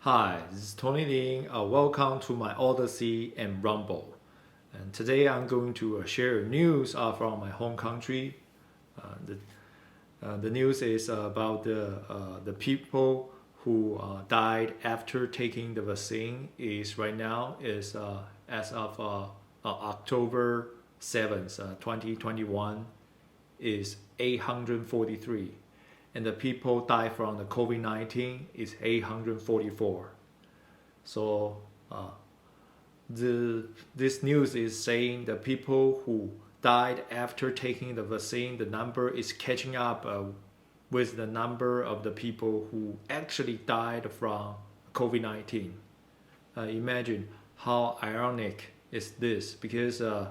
Hi, this is Tony Ling. Welcome to my Odyssey and Rumble. And today I'm going to share news from my home country. The news is about the people who died after taking the vaccine. Is right now is as of October 7th, 2021, is 843, and the people die from the COVID-19 is 844. So this news is saying the people who died after taking the vaccine, the number is catching up with the number of the people who actually died from COVID-19. Imagine how ironic is this, because the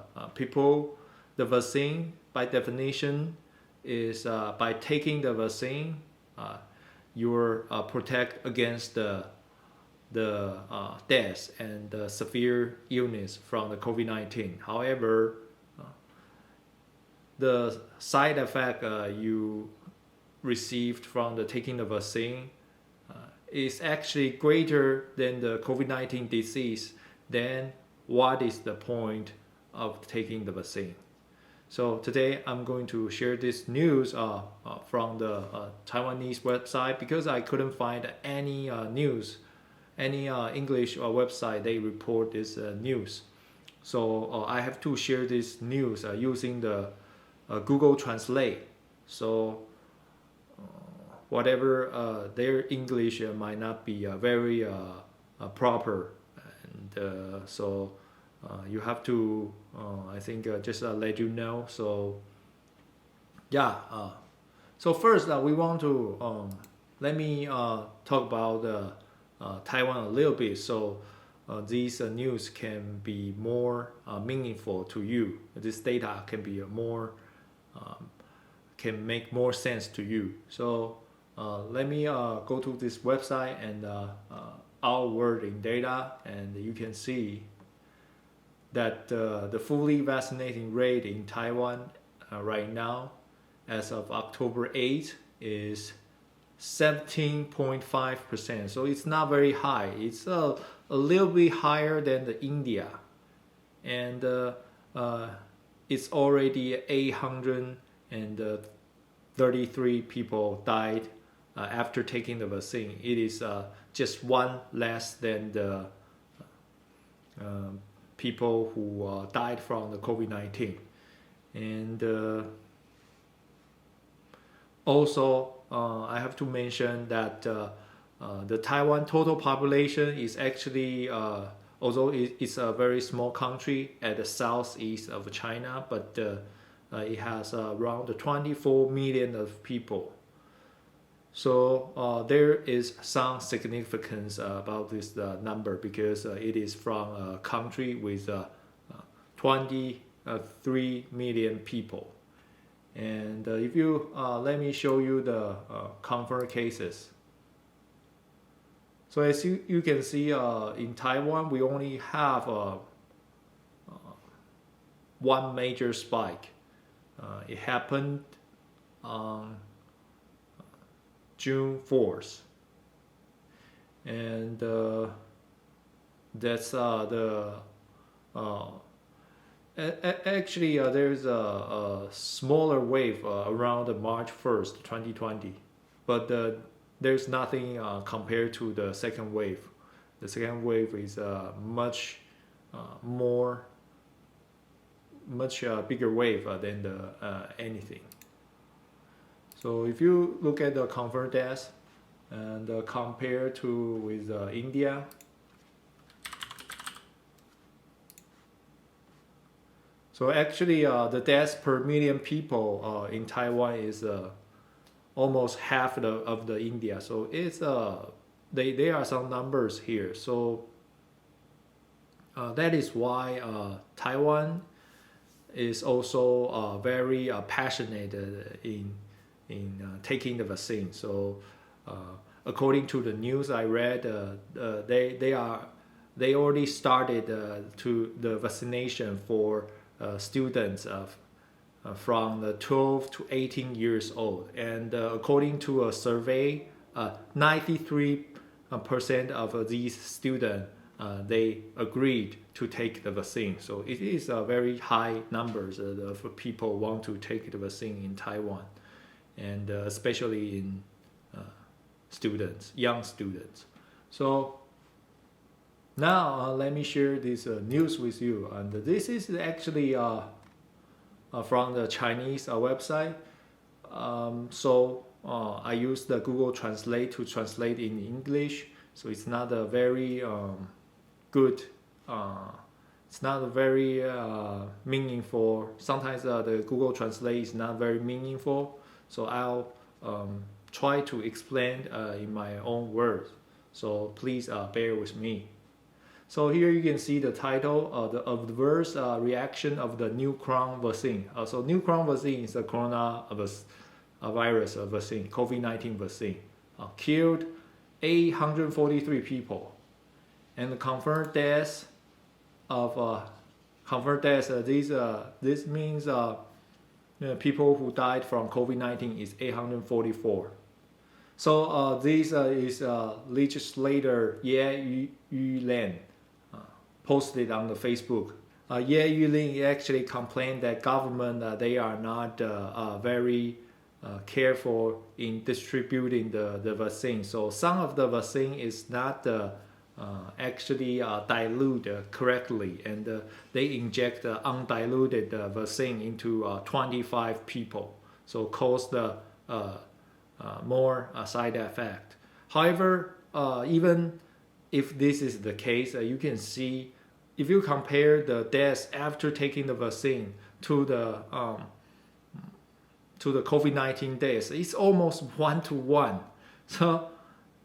vaccine by definition is by taking the vaccine, you're protect against the death and the severe illness from the COVID-19. However, the side effect you received from the taking the vaccine is actually greater than the COVID-19 disease. Then what is the point of taking the vaccine? So today I'm going to share this news from the Taiwanese website, because I couldn't find any news, any English website they report this news. So I have to share this news using the Google Translate. So whatever their English might not be very proper, and so you have to I think just let you know. So yeah, so first we want to let me talk about Taiwan a little bit, so these news can be more meaningful to you. This data can be more can make more sense to you. So let me go to this website and OurWorldInData, and you can see that the fully vaccinating rate in Taiwan right now, as of October 8th, is 17.5%. So it's not very high. It's a little bit higher than the India, and it's already 833 people died after taking the vaccine. It is just one less than the people who died from the COVID-19. And also I have to mention that the Taiwan total population is actually, although it's a very small country at the southeast of China, but it has around 24 million of people. So there is some significance about this number, because it is from a country with 23 million people. And if you let me show you the confirmed cases. So as you can see, in Taiwan we only have one major spike. It happened on June 4th, and that's actually there's a smaller wave around March 1st, 2020, but there's nothing compared to the second wave. The second wave is much bigger wave than the anything. So if you look at the confirmed deaths and compare to with India, so actually the deaths per million people in Taiwan is almost half of the India. So it's there are some numbers here. So that is why Taiwan is also very passionate in taking the vaccine. So according to the news I read, they already started to the vaccination for students from the 12 to 18 years old. And according to a survey, 93 percent of these students they agreed to take the vaccine. So it is a very high numbers of people want to take the vaccine in Taiwan, and especially in students, young students. So now let me share this news with you, and this is actually from the Chinese website. I use the Google Translate to translate in English, so it's not a very good. It's not a very meaningful. Sometimes the Google Translate is not very meaningful, so I'll try to explain in my own words. So please bear with me. So here you can see the title of the adverse reaction of the new crown vaccine. So new crown vaccine is the coronavirus vaccine, COVID-19 vaccine. Killed 843 people, and the confirmed deaths of this means people who died from COVID-19 is 844. So this is legislator Ye Yulan posted on the Facebook. Ye Yulan actually complained that government they are not very careful in distributing the vaccine. So some of the vaccine is not actually diluted correctly, and they inject undiluted vaccine into 25 people, so cause the more side effect. However, even if this is the case, you can see if you compare the deaths after taking the vaccine to the COVID-19 deaths, it's almost 1-to-1. So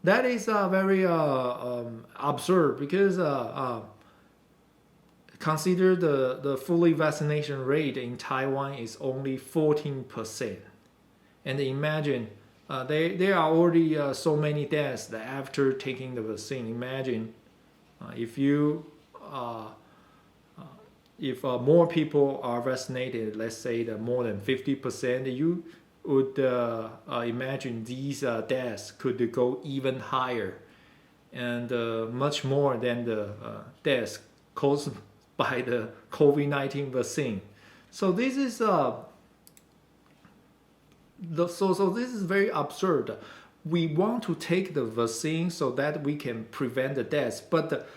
that is very absurd, because consider the fully vaccination rate in Taiwan is only 14%, and imagine there are already so many deaths after taking the vaccine. Imagine if more people are vaccinated, let's say that more than 50%, you would imagine these deaths could go even higher, and much more than the deaths caused by the COVID-19 vaccine. So this is this is very absurd. We want to take the vaccine so that we can prevent the deaths, but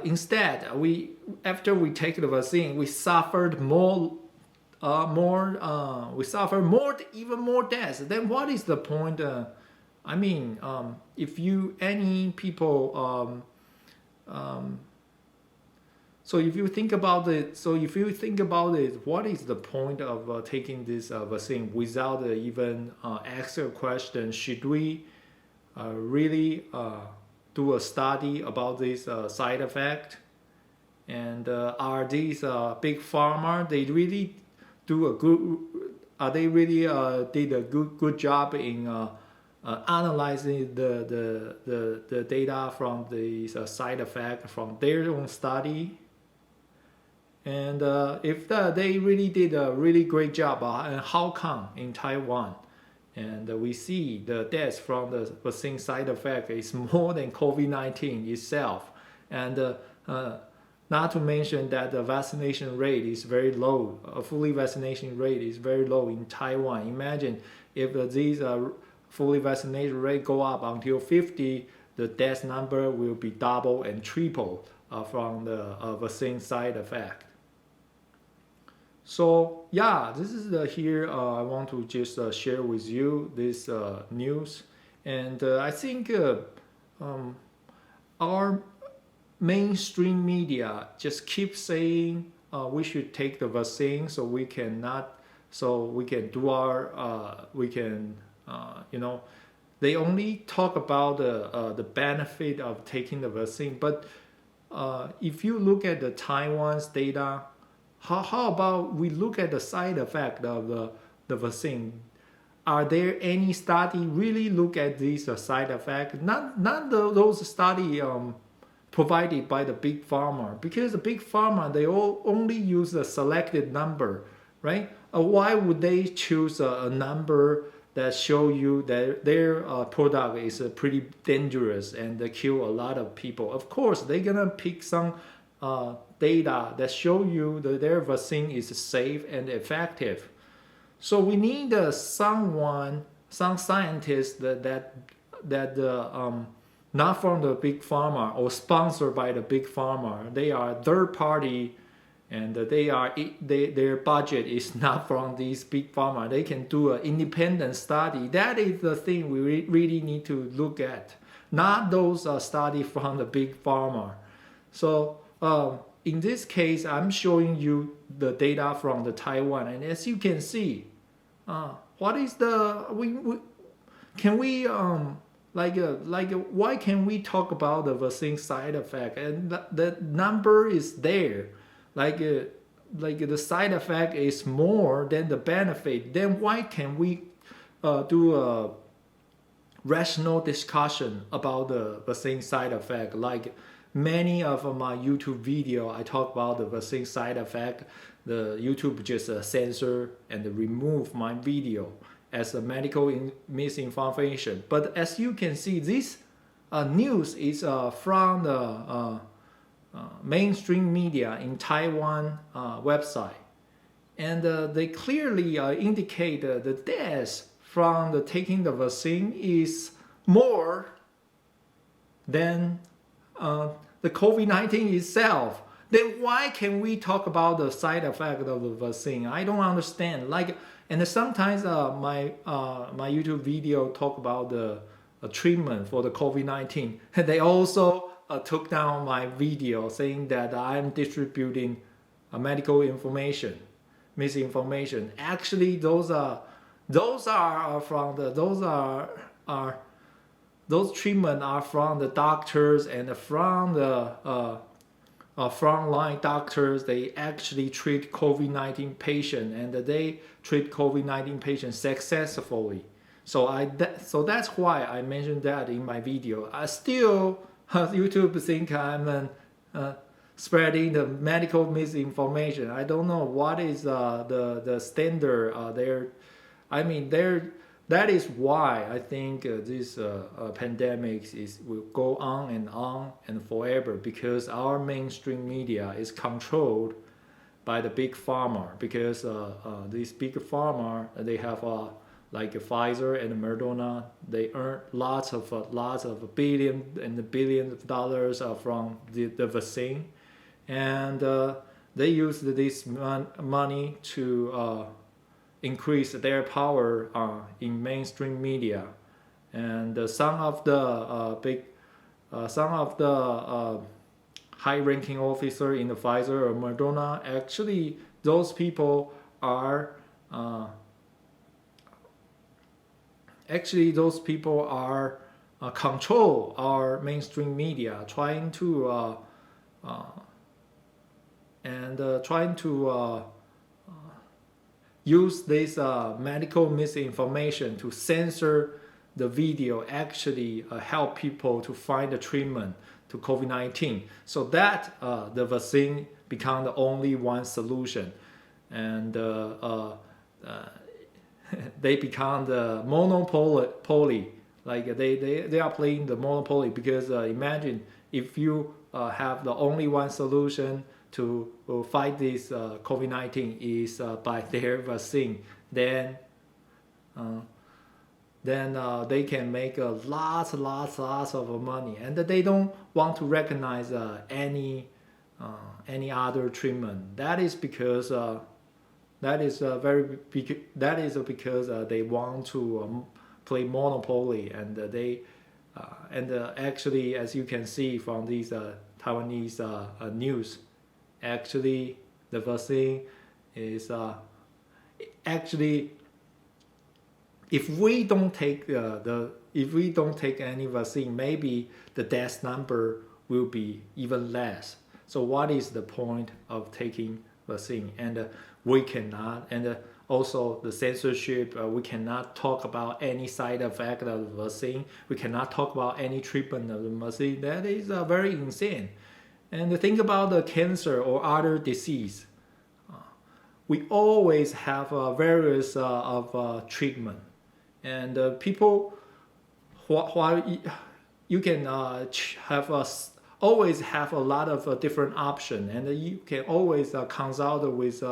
instead, after we take the vaccine, we suffered even more deaths. Then what is the point? If you think about it, what is the point of taking this vaccine without even asking a question? Should we really do a study about this side effect? And are these big pharma? They really do a good. They really did a good job in analyzing the data from the side effect from their own study. And if they really did a really great job, and how come in Taiwan, and we see the deaths from the vaccine side effect is more than COVID-19 itself, and not to mention that the vaccination rate is very low. A fully vaccination rate is very low in Taiwan. Imagine if these fully vaccination rate go up until 50, the death number will be double and triple from the vaccine side effect. So yeah, this is here I want to just share with you this news, and I think our mainstream media just keep saying we should take the vaccine so we can do our they only talk about the benefit of taking the vaccine, but if you look at the Taiwan's data, how about we look at the side effect of the vaccine? Are there any study really look at these side effects? Not those study provided by the big pharma, because the big pharma they all only use a selected number, right? Why would they choose a number that show you that their product is pretty dangerous and they kill a lot of people. Of course, they're gonna pick some data that show you that their vaccine is safe and effective. So we need some scientist that not from the big pharma or sponsored by the big pharma. They are third party, and their budget is not from these big pharma. They can do an independent study. That is the thing we really need to look at, not those study from the big pharma. So in this case, I'm showing you the data from the Taiwan, and as you can see, what is the can we why can we talk about the vaccine side effect, and the number is there, like the side effect is more than the benefit. Then why can we do a rational discussion about the vaccine side effect? Like many of my YouTube video, I talk about the vaccine side effect. The YouTube just censor and remove my video as a medical misinformation. But as you can see, this news is from the mainstream media in Taiwan website, and they clearly indicate the deaths from the taking the vaccine is more than the COVID-19 itself. Then why can we talk about the side effect of the vaccine? I don't understand. And sometimes my YouTube video talk about the treatment for the COVID-19. They also took down my video saying that I'm distributing medical misinformation. Actually, those treatment are from the doctors and from the frontline doctors. They actually treat COVID-19 patient, and they treat COVID-19 patients successfully. So that's why I mentioned that in my video. I still YouTube think I'm spreading the medical misinformation. I don't know what is the standard there. I mean, that is why I think this pandemic will go on and forever, because our mainstream media is controlled by the big pharma. Because these big pharma, they have like Pfizer and Moderna, they earn lots of billions and billions of dollars from the vaccine, and they use this money to increase their power in mainstream media. And some of the high-ranking officer in the Pfizer or Moderna, actually those people are control our mainstream media, trying to use this medical misinformation to censor the video, actually help people to find a treatment to COVID-19, so that the vaccine become the only one solution, and they become the monopoly. Like they are playing the monopoly, because imagine if you have the only one solution to fight this COVID-19 is by their vaccine, then they can make lots of money, and they don't want to recognize any other treatment. That is because because they want to play monopoly, and actually, as you can see from these Taiwanese news, actually the vaccine is actually, if we don't take any vaccine, maybe the death number will be even less. So what is the point of taking vaccine? And we cannot, and also the censorship, we cannot talk about any side effect of the vaccine. We cannot talk about any treatment of the vaccine. That is very insane. And think about the cancer or other disease. We always have various of treatment. And people, while you can have always have a lot of different options, and you can always consult with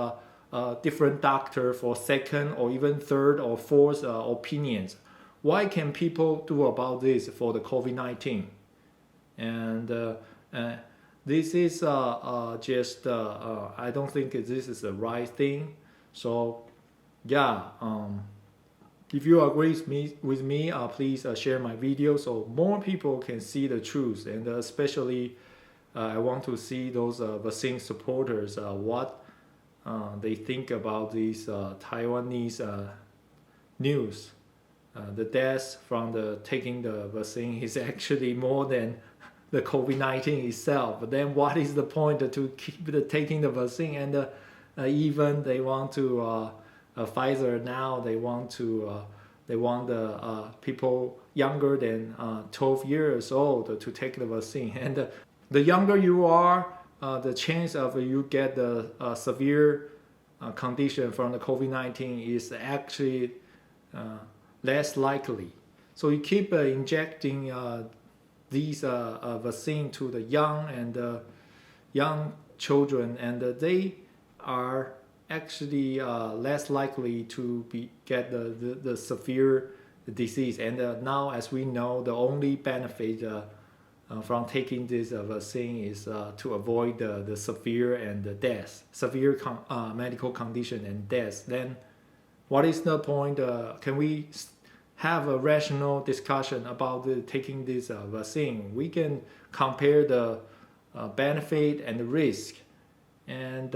different doctor for second or even third or fourth opinions. Why can people do about this for the COVID-19? And this is just I don't think this is the right thing. So yeah, if you agree with me, please share my video so more people can see the truth. And especially I want to see those vaccine supporters what they think about these Taiwanese news. The deaths from the taking the vaccine is actually more than the COVID-19 itself. But then what is the point to keep taking the vaccine? And even they want to Pfizer now, they want the people younger than 12 years old to take the vaccine. And the younger you are, the chance of you get the severe condition from the COVID-19 is actually less likely. So you keep injecting these vaccine to the young children, and they are actually less likely to get the severe disease. And now, as we know, the only benefit from taking this vaccine is to avoid the severe and the death, severe medical condition and death. Then what is the point? Can we have a rational discussion about taking this vaccine? We can compare the benefit and the risk, and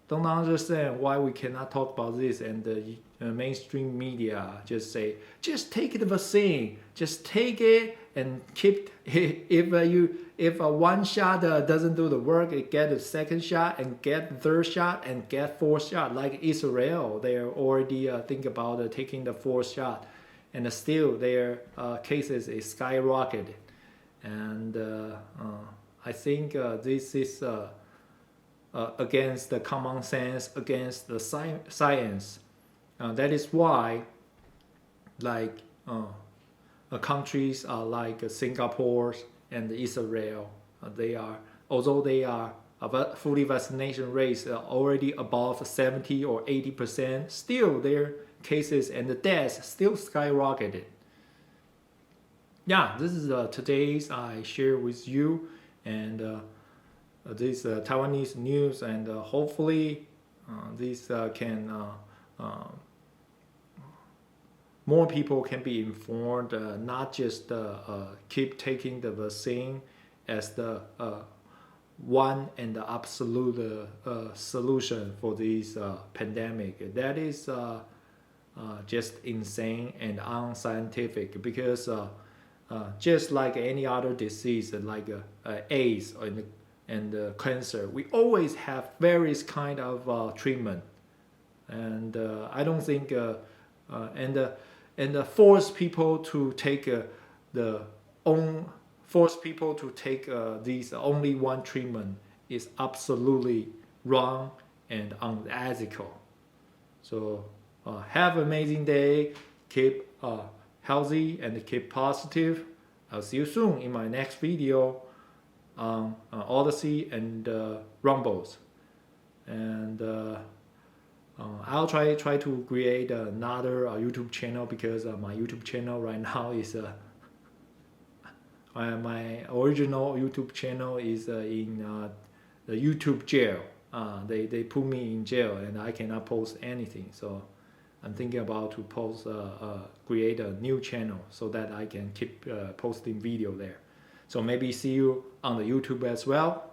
don't understand why we cannot talk about this. And the mainstream media just say, just take the vaccine, just take it and keep. If one shot doesn't do the work, get a second shot and get the third shot and get fourth shot. Like Israel, they are already think about taking the fourth shot, and still their cases is skyrocketed. And I think this is against the common sense, against the science. That is why, like countries like Singapore and Israel, although they are fully vaccination rates already above 70 or 80%, still their cases and the deaths still skyrocketed. Yeah, this is today's I share with you, and this Taiwanese news, and hopefully this can more people can be informed, not just keep taking the vaccine as the one and the absolute solution for this pandemic. That is just insane and unscientific, because just like any other disease, like AIDS and cancer, we always have various kind of treatment. And I don't think and force people to take these only one treatment is absolutely wrong and unethical. So have an amazing day, keep healthy and keep positive. I'll see you soon in my next video on Odyssey and Rumbles. And I'll try to create another YouTube channel, because my YouTube channel right now is my original YouTube channel is in the YouTube jail. They put me in jail and I cannot post anything. So I'm thinking about to create a new channel so that I can keep posting video there. So maybe see you on the YouTube as well.